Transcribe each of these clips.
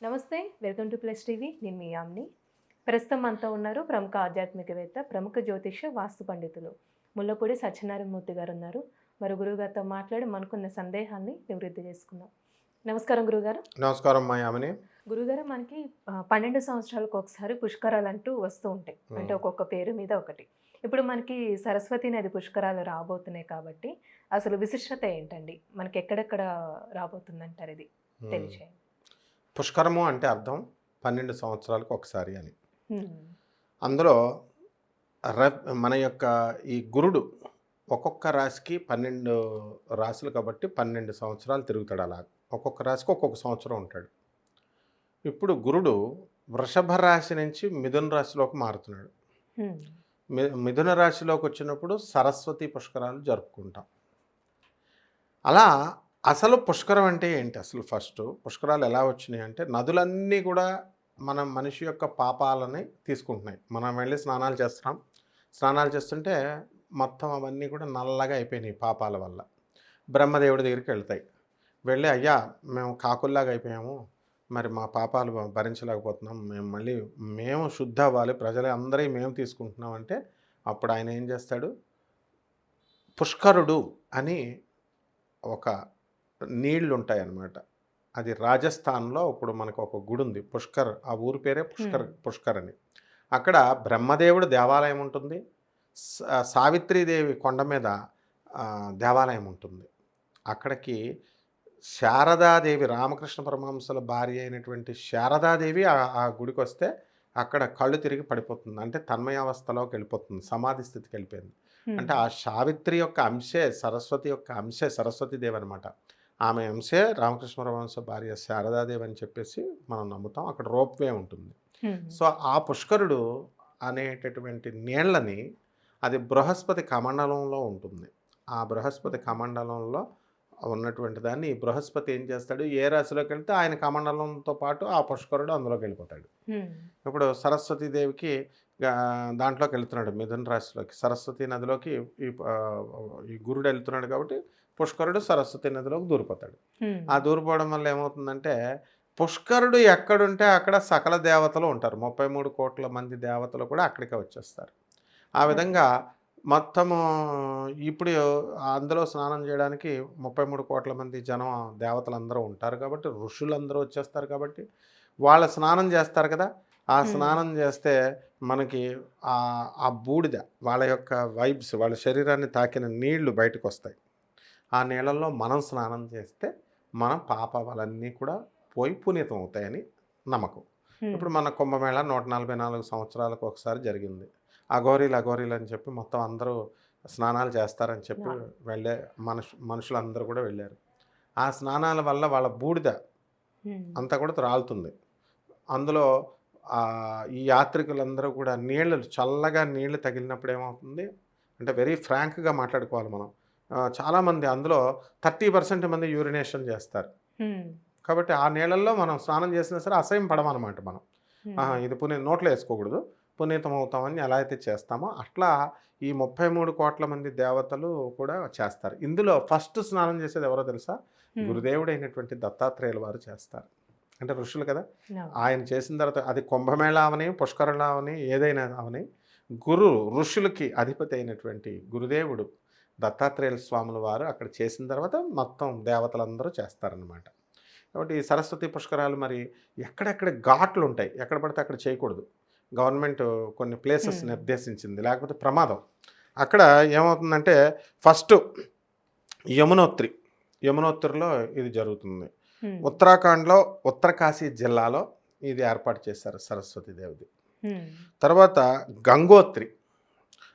నమస్తే. Welcome to plus TV. నేను మీ యామ్ని. ప్రస్తుతం మనతో ఉన్నారు ప్రముఖ ఆధ్యాత్మికవేత్త, ప్రముఖ జ్యోతిష్య, వాస్తు పండితులు ముల్లపూడి సత్యనారాయణ మూర్తి గారు ఉన్నారు. మరి గురువుగారితో మాట్లాడి మనకున్న సందేహాన్ని నివృత్తి చేసుకుందాం. నమస్కారం గురుగారు. నమస్కారం మా యామిని. గురుగారు, మనకి 12 సంవత్సరాలకు ఒకసారి పుష్కరాలు అంటూ వస్తూ ఉంటాయి. అంటే ఒక్కొక్క పేరు మీద ఒకటి. ఇప్పుడు మనకి సరస్వతి నది పుష్కరాలు రాబోతున్నాయి కాబట్టి అసలు విశిష్టత ఏంటండి? మనకి ఎక్కడెక్కడ రాబోతుందంటారు? ఇది తెలియచేయండి. పుష్కరము అంటే అర్థం 12 సంవత్సరాలకు ఒకసారి అని. హ్మ్. అందులో మన యొక్క ఈ గురుడు ఒక్కొక్క రాశికి 12 రాశులు కాబట్టి 12 సంవత్సరాలు తిరుగుతాడు. అలా ఒక్కొక్క రాశికి ఒక్కొక్క సంవత్సరం ఉంటాడు. ఇప్పుడు గురుడు వృషభ రాశి నుంచి మిథున రాశిలోకి మారుతున్నాడు. హ్మ్. మిథున రాశిలోకి వచ్చినప్పుడు సరస్వతి పుష్కరాలు జరుపుకుంటాం. అలా అసలు పుష్కరం అంటే ఏంటి? అసలు ఫస్ట్ పుష్కరాలు ఎలా వచ్చినాయి అంటే, నదులన్నీ కూడా మనిషి యొక్క పాపాలని తీసుకుంటున్నాయి. మనం వెళ్ళి స్నానాలు చేస్తున్నాం. స్నానాలు చేస్తుంటే మొత్తం అవన్నీ కూడా నల్లగా అయిపోయినాయి పాపాల వల్ల. బ్రహ్మదేవుడి దగ్గరికి వెళ్తాయి. వెళ్ళి, అయ్యా మేము కాకుల్లాగా అయిపోయాము, మరి మా పాపాలు భరించలేకపోతున్నాం, మేము శుద్ధ అవ్వాలి, ప్రజలు అందరూ మేము తీసుకుంటున్నాం అంటే, అప్పుడు ఆయన ఏం చేస్తాడు? పుష్కరుడు అని ఒక నీళ్లు ఉంటాయి అన్నమాట. అది రాజస్థాన్లో ఇప్పుడు మనకు ఒక గుడి ఉంది, పుష్కర్. ఆ ఊరి పేరే పుష్కర్ అని. అక్కడ బ్రహ్మదేవుడు దేవాలయం ఉంటుంది, సావిత్రీదేవి కొండ మీద దేవాలయం ఉంటుంది. అక్కడికి శారదాదేవి, రామకృష్ణ పరమహంసల భార్య అయినటువంటి శారదాదేవి ఆ గుడికి వస్తే అక్కడ కళ్ళు తిరిగి పడిపోతుంది. అంటే తన్మయావస్థలోకి వెళ్ళిపోతుంది, సమాధి స్థితికి వెళ్ళిపోయింది. అంటే ఆ సావిత్రి యొక్క అంశే సరస్వతి యొక్క అంశే సరస్వతీదేవి అనమాట. ఆమె అంశే రామకృష్ణ పరమహంస భార్య శారదాదేవి అని చెప్పేసి మనం నమ్ముతాం. అక్కడ రోప్వే ఉంటుంది. సో ఆ పుష్కరుడు అనేటటువంటి నీళ్ళని, అది బృహస్పతి కమండలంలో ఉంటుంది. ఆ బృహస్పతి కమండలంలో ఉన్నటువంటి దాన్ని ఈ బృహస్పతి ఏం చేస్తాడు? ఏ రాశిలోకి వెళ్తే ఆయన కమండలంతో పాటు ఆ పుష్కరుడు అందులోకి వెళ్ళిపోతాడు. ఇప్పుడు సరస్వతీదేవికి దాంట్లోకి వెళ్తున్నాడు, మిథున రాశిలోకి, సరస్వతి నదిలోకి ఈ గురుడు వెళ్తున్నాడు కాబట్టి పుష్కరుడు సరస్వతి నదిలోకి దూరిపోతాడు. ఆ దూరిపోవడం వల్ల ఏమవుతుందంటే, పుష్కరుడు ఎక్కడుంటే అక్కడ సకల దేవతలు ఉంటారు. 33 కోట్ల మంది దేవతలు కూడా అక్కడికే వచ్చేస్తారు. ఆ విధంగా మొత్తము ఇప్పుడు అందులో స్నానం చేయడానికి 33 కోట్ల మంది జనం దేవతలందరూ ఉంటారు కాబట్టి, ఋషులందరూ వచ్చేస్తారు కాబట్టి వాళ్ళ స్నానం చేస్తారు కదా. ఆ స్నానం చేస్తే మనకి ఆ బూడిద, వాళ్ళ యొక్క వైబ్స్, వాళ్ళ శరీరాన్ని తాకిన నీళ్లు బయటకు వస్తాయి. ఆ నీళ్ళల్లో మనం స్నానం చేస్తే మన పాపాలన్నీ కూడా పోయి పునీతం అవుతాయని నమ్మకం. ఇప్పుడు మన కుంభమేళ 144 సంవత్సరాలకు ఒకసారి జరిగింది. అఘోరీలు అని చెప్పి మొత్తం అందరూ స్నానాలు చేస్తారని చెప్పి వెళ్ళే మనుషులందరూ కూడా వెళ్ళారు. ఆ స్నానాల వల్ల వాళ్ళ బూడిద అంతా కూడా రాలుతుంది. అందులో ఈ యాత్రికులందరూ కూడా చల్లగా నీళ్లు తగిలినప్పుడు ఏమవుతుంది అంటే, వెరీ ఫ్రాంక్గా మాట్లాడుకోవాలి మనం, చాలామంది అందులో 30% మంది యూరినేషన్ చేస్తారు. కాబట్టి ఆ నీళ్ళల్లో మనం స్నానం చేసినా సరే అసహ్యం పడమన్నమాట. మనం ఇది నోట్లో వేసుకోకూడదు, పునీతం అవుతామని ఎలా అయితే చేస్తామో అట్లా ఈ 33 కోట్ల మంది దేవతలు కూడా చేస్తారు. ఇందులో ఫస్ట్ స్నానం చేసేది ఎవరో తెలుసా? గురుదేవుడు అయినటువంటి దత్తాత్రేయుల వారు చేస్తారు. అంటే ఋషులు కదా, ఆయన చేసిన తర్వాత అది కుంభమేళ అవని, పుష్కరుల అవని, ఏదైనా అవని, ఋషులకి అధిపతి అయినటువంటి గురుదేవుడు దత్తాత్రేయుల స్వాముల వారు అక్కడ చేసిన తర్వాత మొత్తం దేవతలందరూ చేస్తారనమాట. కాబట్టి ఈ సరస్వతి పుష్కరాలు మరి ఎక్కడెక్కడ ఘాట్లు ఉంటాయి, ఎక్కడ పడితే అక్కడ చేయకూడదు. గవర్నమెంట్ కొన్ని ప్లేసెస్ నిర్దేశించింది, లేకపోతే ప్రమాదం. అక్కడ ఏమవుతుందంటే, ఫస్ట్ యమునోత్రిలో ఇది జరుగుతుంది. ఉత్తరాఖండ్లో ఉత్తరకాశీ జిల్లాలో ఇది ఏర్పాటు చేశారు సరస్వతీదేవిది. తర్వాత గంగోత్రి.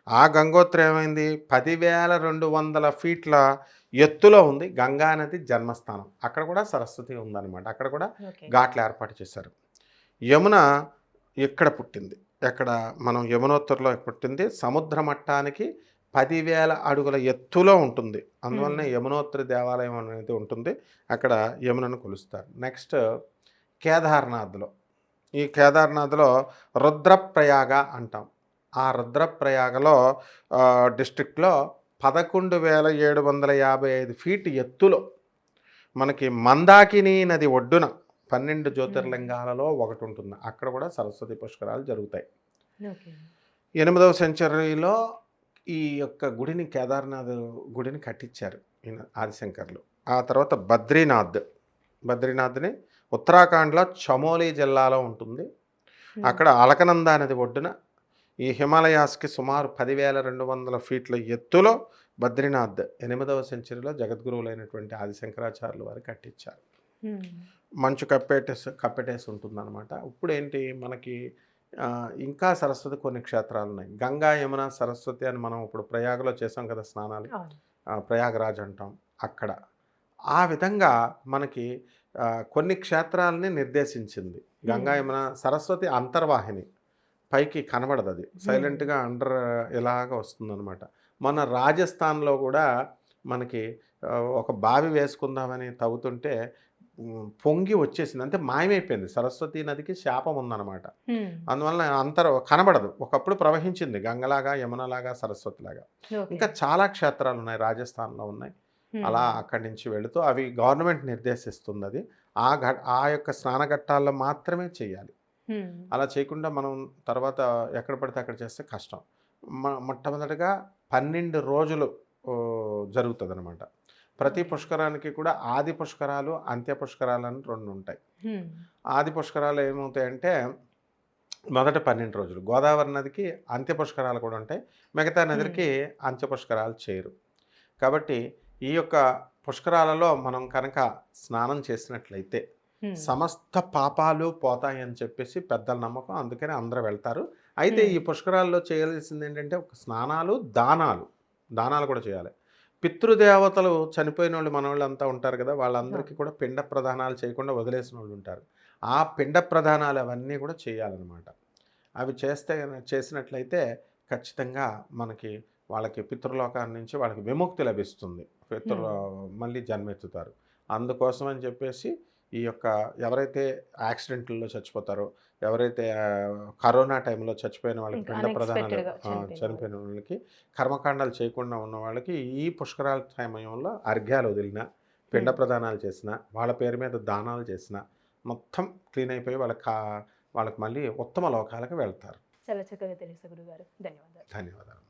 ఆ గంగోత్రి ఏమైంది? 10,200 ఫీట్ల ఎత్తులో ఉంది. గంగా నది జన్మస్థానం. అక్కడ కూడా సరస్వతి ఉందన్నమాట. అక్కడ కూడా ఘాట్లు ఏర్పాటు చేశారు. యమున ఎక్కడ పుట్టింది? ఎక్కడ? మనం యమునోత్తరలో పుట్టింది. సముద్ర మట్టానికి 10,000 అడుగుల ఎత్తులో ఉంటుంది. అందువల్లనే యమునోత్రి దేవాలయం అనేది ఉంటుంది. అక్కడ యమునను కొలుస్తారు. నెక్స్ట్ కేదార్నాథ్లో. ఈ కేదార్నాథ్లో రుద్రప్రయాగ అంటాం. ఆ రుద్రప్రయాగలో డిస్ట్రిక్ట్లో 11,755 ఫీట్ ఎత్తులో మనకి మందాకిని నది ఒడ్డున 12 జ్యోతిర్లింగాలలో ఒకటి ఉంటుంది. అక్కడ కూడా సరస్వతి పుష్కరాలు జరుగుతాయి. ఓకే. 8వ సెంచరీలో ఈ యొక్క గుడిని కేదార్నాథ్ గుడిని కట్టించారు ఈయన ఆదిశంకర్లు. ఆ తర్వాత బద్రీనాథ్ని ఉత్తరాఖండ్లో చమోలీ జిల్లాలో ఉంటుంది. అక్కడ అలకనంద నది ఒడ్డున ఈ హిమాలయాస్కి సుమారు 10,200 ఫీట్ల ఎత్తులో బద్రీనాథ్ 8వ సెంచరీలో జగద్గురువులైనటువంటి ఆదిశంకరాచార్యులు వారు కట్టించారు. మంచు కప్పెటేసి ఉంటుందన్నమాట. ఇప్పుడు ఏంటి మనకి ఇంకా సరస్వతి కొన్ని క్షేత్రాలు ఉన్నాయి. గంగా యమున సరస్వతి అని మనం ఇప్పుడు ప్రయాగలో చేసాం కదా స్నానాలు, ప్రయాగరాజ్ అంటాం. అక్కడ ఆ విధంగా మనకి కొన్ని క్షేత్రాలని నిర్దేశించింది. గంగా యమున సరస్వతి అంతర్వాహిని, పైకి కనబడదు, అది సైలెంట్గా అండర్ ఇలాగ వస్తుందన్నమాట. మన రాజస్థాన్లో కూడా మనకి ఒక బావి వేసుకుందామని తవ్వుతుంటే పొంగి వచ్చేసింది, అంటే మాయమైపోయింది. సరస్వతి నదికి శాపం ఉందన్నమాట. అందువల్ల కనబడదు. ఒకప్పుడు ప్రవహించింది గంగలాగా, యమునలాగా, సరస్వతిలాగా. ఇంకా చాలా క్షేత్రాలు ఉన్నాయి, రాజస్థాన్లో ఉన్నాయి. అలా అక్కడి నుంచి వెళుతూ అవి గవర్నమెంట్ నిర్దేశిస్తుంది. అది ఆ యొక్క స్నానఘట్టాల్లో మాత్రమే చేయాలి. అలా చేయకుండా మనం తర్వాత ఎక్కడ పడితే అక్కడ చేస్తే కష్టం. మొట్టమొదటిగా 12 రోజులు జరుగుతుంది అనమాట. ప్రతి పుష్కరానికి కూడా ఆది పుష్కరాలు, అంత్య పుష్కరాలు అని 2 ఉంటాయి. ఆది పుష్కరాలు ఏమవుతాయంటే మొదట 12 రోజులు. గోదావరి నదికి అంత్య పుష్కరాలు కూడా ఉంటాయి. మిగతా నదికి అంత్య పుష్కరాలు చేయరు. కాబట్టి ఈ యొక్క పుష్కరాలలో మనం కనుక స్నానం చేసినట్లయితే సమస్త పాపాలు పోతాయని చెప్పేసి పెద్దల నమ్మకం. అందుకని అందరూ వెళ్తారు. అయితే ఈ పుష్కరాల్లో చేయాల్సింది ఏంటంటే ఒక స్నానాలు, దానాలు కూడా చేయాలి. పితృదేవతలు చనిపోయిన వాళ్ళు, మనవాళ్ళు అంతా ఉంటారు కదా, వాళ్ళందరికీ కూడా పిండ ప్రదానాలు చేయకుండా వదిలేసిన వాళ్ళు ఉంటారు. ఆ పిండ ప్రదానాలు అవన్నీ కూడా చేయాలన్నమాట. అవి చేసినట్లయితే ఖచ్చితంగా మనకి వాళ్ళకి పితృలోకాన్ని నుంచి వాళ్ళకి విముక్తి లభిస్తుంది. మళ్ళీ జన్మెత్తుతారు. అందుకోసం అని చెప్పేసి ఈ యొక్క ఎవరైతే యాక్సిడెంట్లలో చచ్చిపోతారో, ఎవరైతే కరోనా టైంలో చచ్చిపోయిన వాళ్ళకి పిండ ప్రదానాలు చనిపోయిన వాళ్ళకి, కర్మకాండాలు చేయకుండా ఉన్న వాళ్ళకి ఈ పుష్కరాల సమయంలో అర్ఘ్యాలు వదిలిన, పిండ ప్రదానాలు చేసిన, వాళ్ళ పేరు మీద దానాలు చేసిన మొత్తం క్లీన్ అయిపోయి వాళ్ళకి మళ్ళీ ఉత్తమ లోకాలకు వెళ్తారు. చాలా చక్కగా తెలుసు గురుగారు. ధన్యవాదాలు.